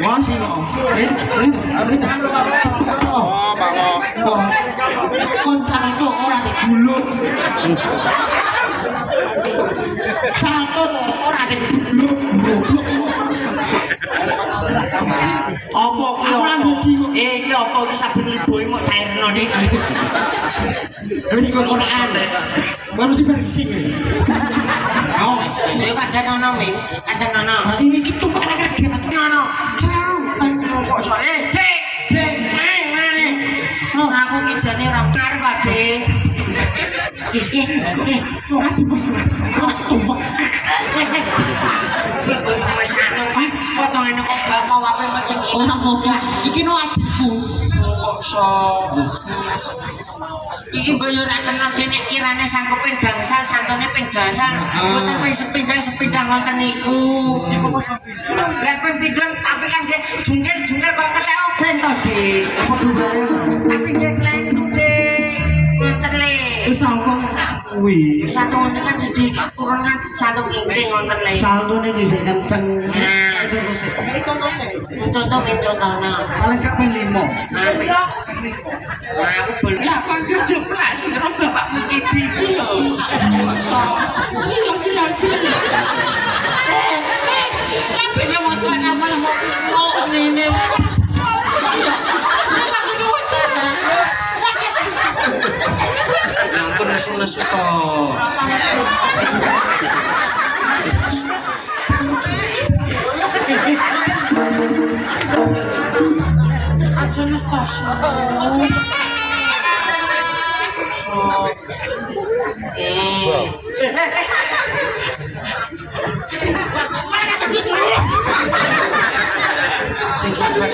Wah sih kok. Oh, kon salto ora digulung. Salto ora digulung. Apa kuwi? Iki apa iki saben liboe mok cairno niki. Iki kok ora ana. Baru sih bersih. Oh, yo kadang ono wing, kadang ono. Berarti iki tumpah kaget ono. Kok iso Dik. Aku ki jane ra arep Ade. Ora tumpah. Wis anu foto ngene kok gak mau ape meceng. Ora apa-apa. Iki no adikku. Kok iso. Iki bayaraken dene kirane sangkeping gangsal santune ping gangsal mboten ping sepindhang wonten niku. Lah ping pindhang tapi kan nggih jungkir kok kethek ogen to, Dik. Apa dungare? Tapi nggih klentu, Dik. Wonten le. Wis sangkong kuwi. Satune kan sedhi turun kan satu inting wonten le. Saltune nggih sing kenceng. Nah, contoh sik. Contohna. Paling gak ping 5. Nah, aku beli apa kerja sing karo bapak iki lho. Gila. Tapi dia mau tuan malah mau ngene. Ampun nesu to. Aja wis tas. Sing sampe.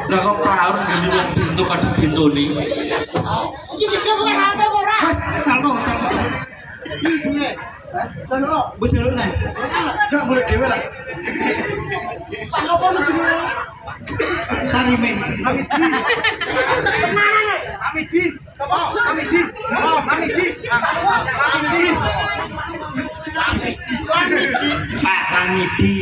Lah kok praun ngene wong pintu kadhe bintone. Iki sing bukan hal ora. Wes salto. Salto. Wis dulu nek. Gak boleh dhewe lah. Pak sopo jenenge? Sarime. Amidi. Pak Ramidi.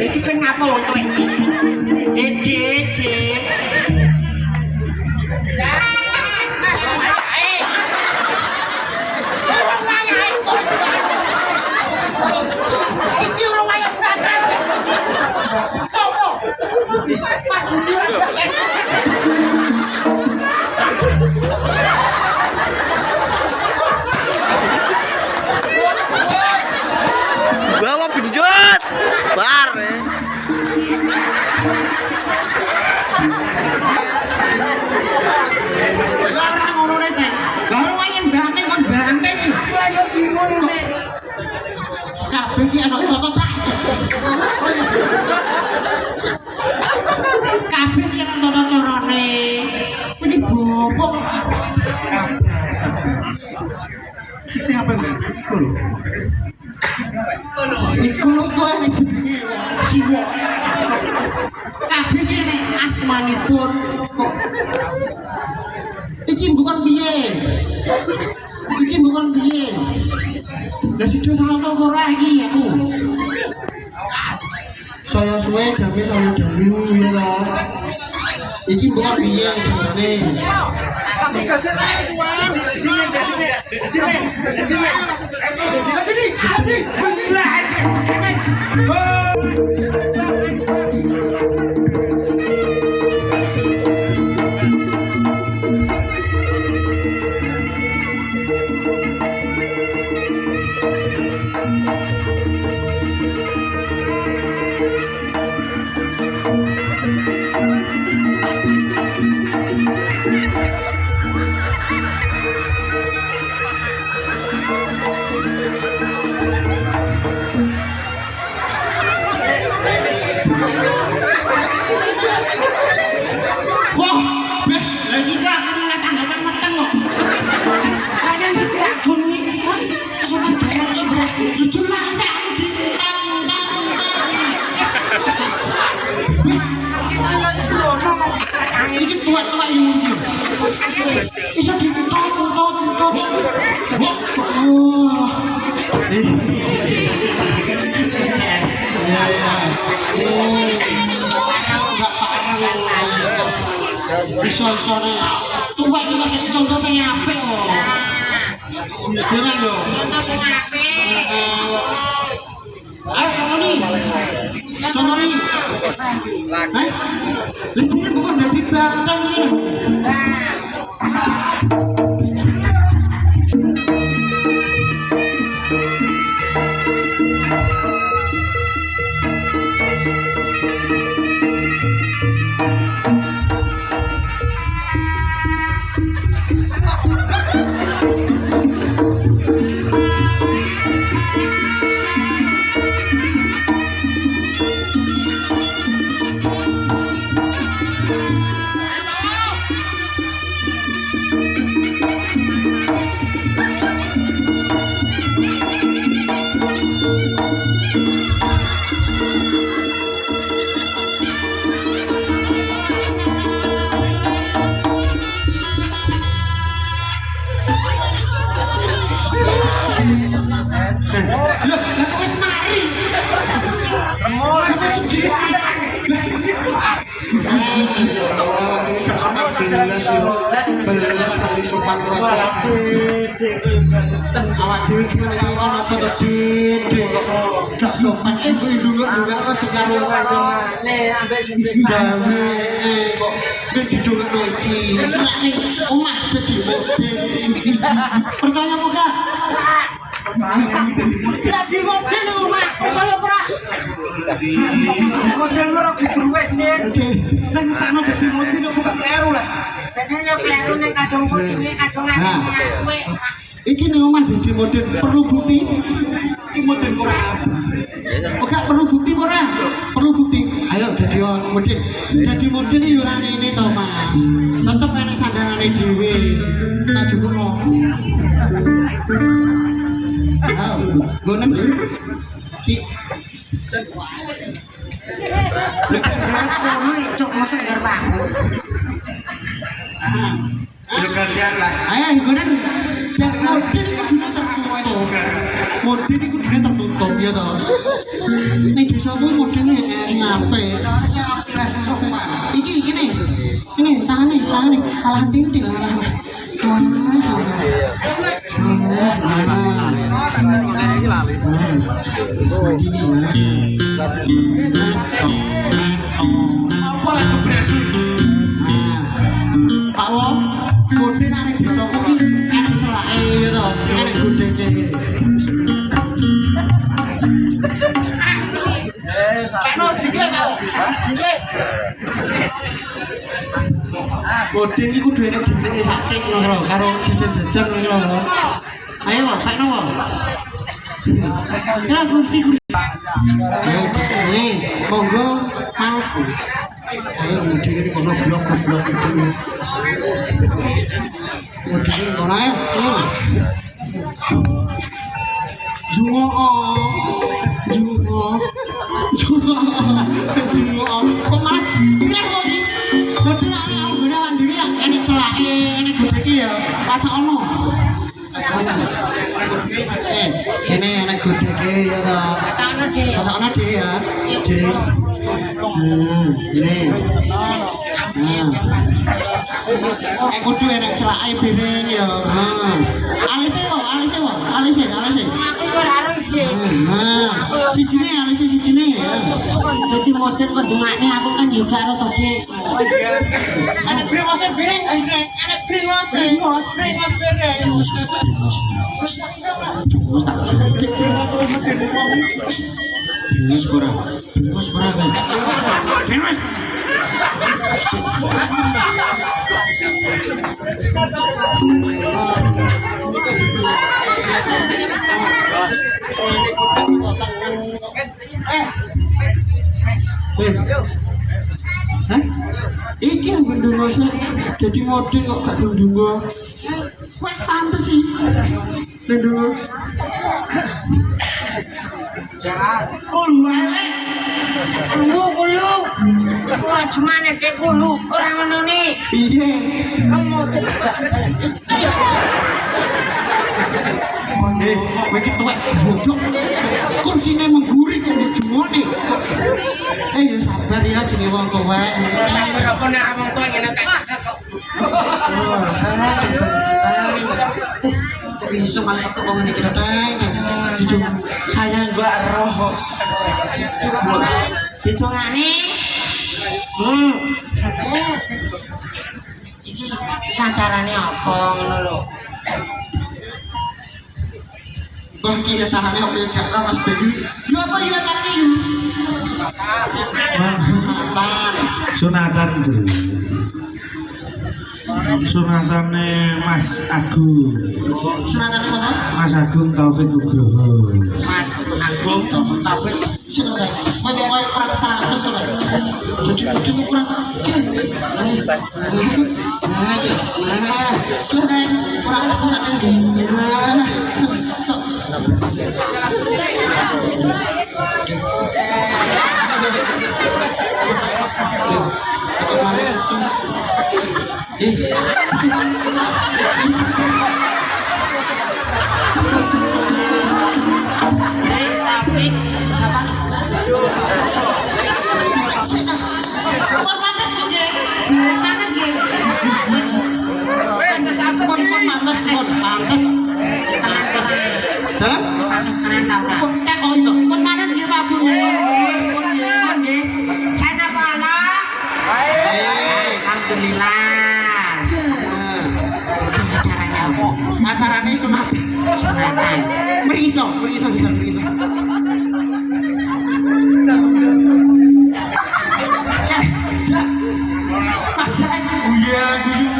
Iki sing ngapa wong tuwek? Ede. Iki ora wayang banget. Sopo? Pak Budi. Bawa benjot. Bar. Ora ngono nek. Lah wayang banget kon banget iki. Ayo bingung. Kabeh iki ana foto cak. Kabeh iki ana tata carane. Iki bopok. Iki apa mbak? Iku lho. Iku jenenge Siwa. Kabeh iki asmanipun kok. Iki bukan piye. Lah sido salto ora iki aku. Saya suwe jame saya dulu ya lah. Iki bukan piye jenenge. iso-isone tuwek iki kok contoh sing apik kok. Bener yo. Contoh sing apik. Ayo contoh nih. Hah? Lha bukan dari batang iki. Belas kali sopan awak dhewe iki ana apa to Dik gak sopan ibu ndungak-ndungak kok sekaro gawe kok ben didungakno iki nek omah dadi model percaya apa gak dadi model omah percaya ora model ora duwe Dik sing sakno dadi model kok gak kleru lah Jenenge kleru ning kadung putih kadung kowe. Iki ning omah dadi model perlu bukti. Iki model ora. Oke perlu bukti ora? Perlu bukti. Ayo dadi model. Dadi model yo ora ngene to, Mas. Tetep ana sandangane dhewe. Tak jukukno. Ayo, gonen. Ki. Kono cok mosok ngarep aku. Gantian lah. Ayo gonen. Siap model iki kudune tertutup. Model iki kudune tertutup ya to. Ning desaku modele sing apik. Iki nih. Ini tangane alah tintil alah. Apa lagi berarti? Pak Wong, model nang desaku iki enak celake ya to, enak gudeke. Pakno dikle Pak. Dikle. Model iki kudu enak dikle saking lho karo jajan-jajan lho. Ayo Pak, pakno Pak. Ya kursi. Ayo ini monggo maus. Ayo model iki kono blok-blok iki. Model kono ayo, ini Mas. Jungo. Kok malah kira kok iki. Model aku guna mandiri lah, enak celake, enak gudeke ya. Pacak ono. Ini enak gudeke ya to. Pacak ono dhewe ya. Jadi ini. Kudu enak celake benen ya. Alise. Aku ora ero ide. Sijine ya. Dadi model kok dungakne aku kan juga karo to Dik. Anak brengose bereng, anak brengose bereng. Terus tak Bengos pura kan? Bengos. Hah? Iki yang bendungo sih, jadi model kok gak bendungo. Wes pantes sih, bendungo. Kulu. Ora jumane dek kulu, ora ngono ni. Piye? Model. Begitu tuwek bojok. Kursine mengguri kok jumone. Ya sabar ya jenenge wong tuwek. Sabar apa nek wong tuwek ngene tak Cek iso malah aku kok ngene kira Saya enggak roh. Ditungane. Iki acarane apa ngono lho. Wah iki acarane apa ya gak Mas Bendi. Yo apa ya acarane yo? Sunatan itu. Sunatane Mas Agung. Sunatan apa? Mas Agung Taufik Nugroho. Mas Agung Taufik Sino kae? Koyo kurang pantes kok. Jadi kurang. Kurang Taufik siapa? Dalam? Kok teko itu? Pun panas nggih Pak Bu? Saya napa ana? Alhamdulillah. Acaranya apa? Acarane sunatan. Meriso kita meriso. Pacaran guya guyu.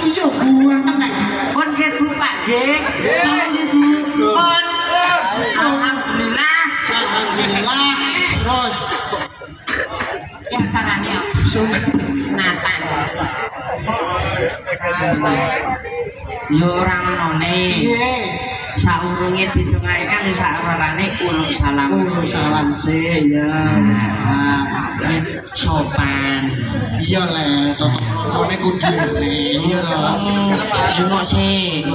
Iya buah tenan. Pun nggih Bu Pak nggih. Pun alhamdulillah. Alhamdulillah. Terus Ya acarane apa? Sunatan. Yo ora nonone. piye? Saurunge didongake kan saurane uluk salam. Salam sih ya. Sopan. Iya le, tetep ngene kudune. Iya to. Jungok sih.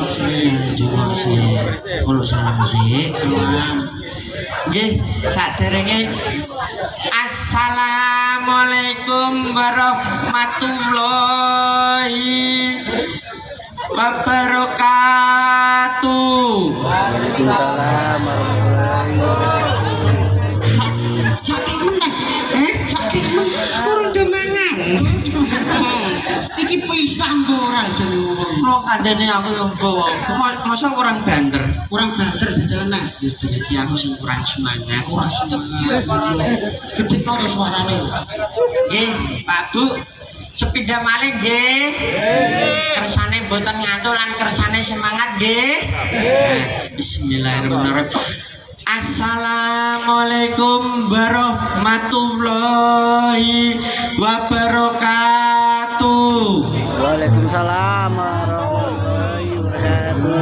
Uluk salam sih. Nggih, saderenge Assalamualaikum warahmatullahi wabarakatuh. Waalaikumsalam warahmatullahi wabarakatuh. Sakit meneh. Sakit meneh. Kurang demangan. Iki pisang to ora jenenge wong. Lo kandene aku yang bawa. Masa orang banter. Kurang banter dajalanan. Ya jadi aku sing kurang semangat. Kurang semangat. Gede to suarane. Nggih, Pak Bu. Sepeda malih nggih. Kersane mboten ngantuk lan kersane semangat nggih. Bismillahirrahmanirrahim. Assalamualaikum warahmatullahi wabarakatuh. Waalaikumsalam warahmatullahi wabarakatuh.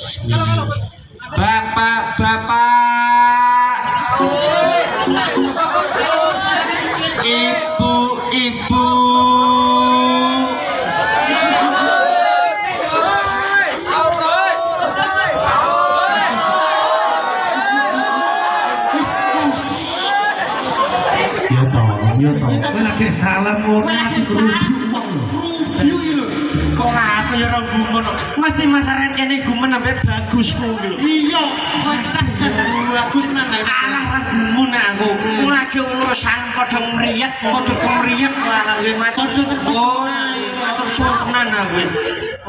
Bismillah. Bapak-bapak, ibu-ibu, Ya toh. Kowe lagi salam ngono lagi kok aku ya ora gumun. Mesti masyarakat kene gumun ambek bagus kuwi. Iya, bagus nang. Alah ra gumun aku. Lagi urusan padha mriyet, padha kemriyet malah nggih matur. Oh, matur suwun tenan aku.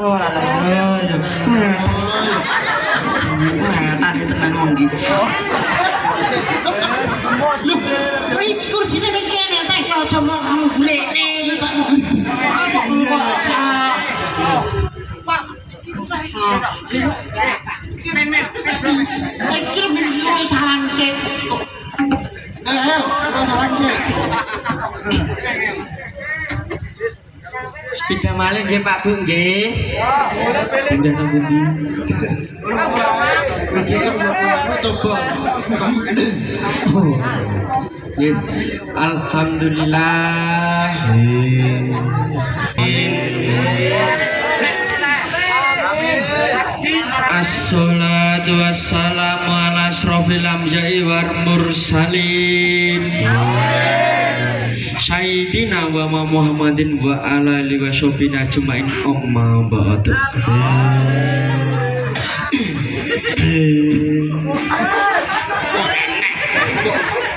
Oh, alah. Tadi tenan wong iki. Lho, iki kursine ning kene teh aja mau mlekne. Pak, iki men salam sih. Salam sih. Sepeda malih nggih Pak Bu nggih. pindah ke pundi? Iki kan tobo. Nggih. Alhamdulillah. mursalin Sayyidina wa Muhammadin wa ala alihi wa sahbihi ajmain amma ba'd.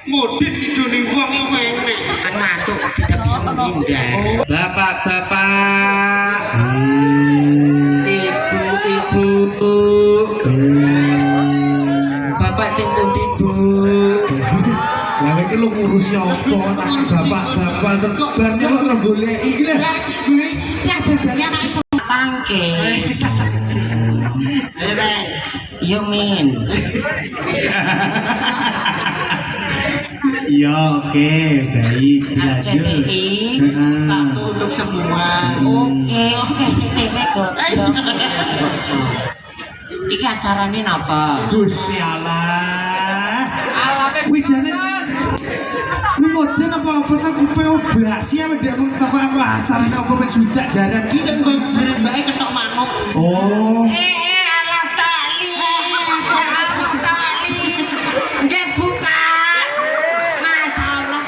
Modin idone wong enek. Kan matuk tidak bisa menghindar. Bapak-bapak, ibu-ibu, bapak timbul ibu. Lah iki lu ngurus apa tak bapak-bapak terbar nyelok terus golek iki lho. Ya dadane anak iso tangkis. Yo min. Iya, oke, baik, dilanjut. CTI Satu untuk semua. Oke, CTV kok. Iki acarane napa? Gusti Allah. Kuwi jane kuwi model apa tak kupeo basi apa dia mau tak apa acara apa kok judak jaran ki Sing mbok mbake ketok manuk. oh Alah tali. Nggih buka. Masyaallah.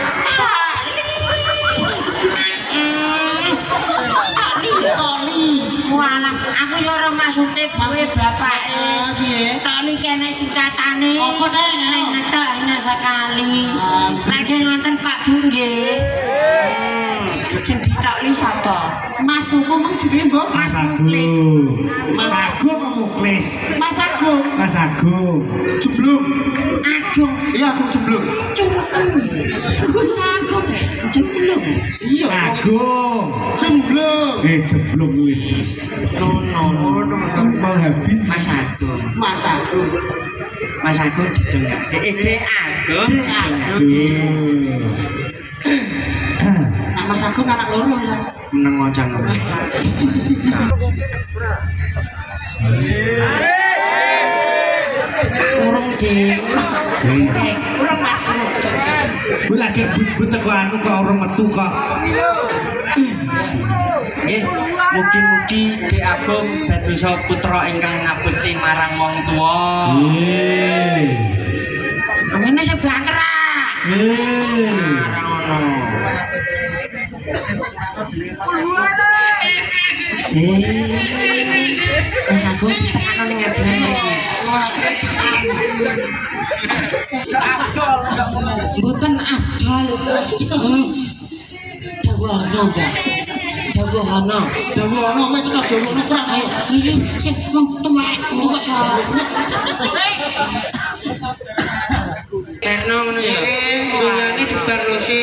Tali. Walah, aku yo ora maksude duwe bapake. Piye? Tali kene singkatane. Apa nek? Ning ngetoknya sekali. Lagi ngonten Pak Bu nggih. Sing ditokli sapa? Mas Hukum mang jenenge mbok? Mas Mas Muklis. Agung Mas Agung apa Muklis Mas Agung. Mas Agung Jeblung. Agung. Iya, Agung jeblung. Curken. Gus Agung jeblung. Iya, Agung jeblung. jeblok wis No. mau habis Mas Agung. Mas Agung. Mas Agung didongak. Dek Agung. Agung Nah, Mas Agung anak loro ya. Meneng ngocang. Urung di. Urung Mas. gue lagi but kok anu kok orang metu kok Nggih, mugi-mugi Dek Agung dadosa putra ingkang ngabekti marang wong tuwa. Ngene sebantera. Ora ngono. Mas Agung tekan ning ngajian iki. Mboten afdal. Dawono, Mbak. Dawono. Dawono wis tak dawono perang ayo. Iki sing wong tuwek. Karena ngono ya. Dunyane dibarlosi.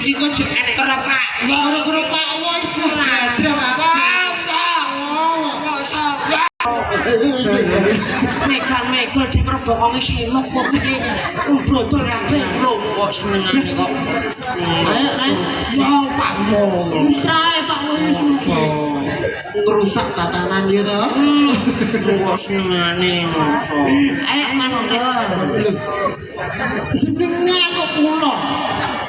Iku jek enek keropak. Keropak wis madra, Pak. Megal-megal di kerbokonge simuk kok iki brotol kabeh lho kok senengane kok. Ayo nek wow Pak Wo. Musrae Pak Wo wis Ngerusak tatanan ya to. kok senengane ngoso. Ayo manunggal. Jenenge kok kula.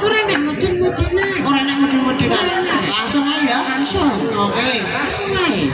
Ora nek mudin-mudine. Ora nek mudin-mudinan. Langsung aja ya. Langsung. Oke. Langsung ae.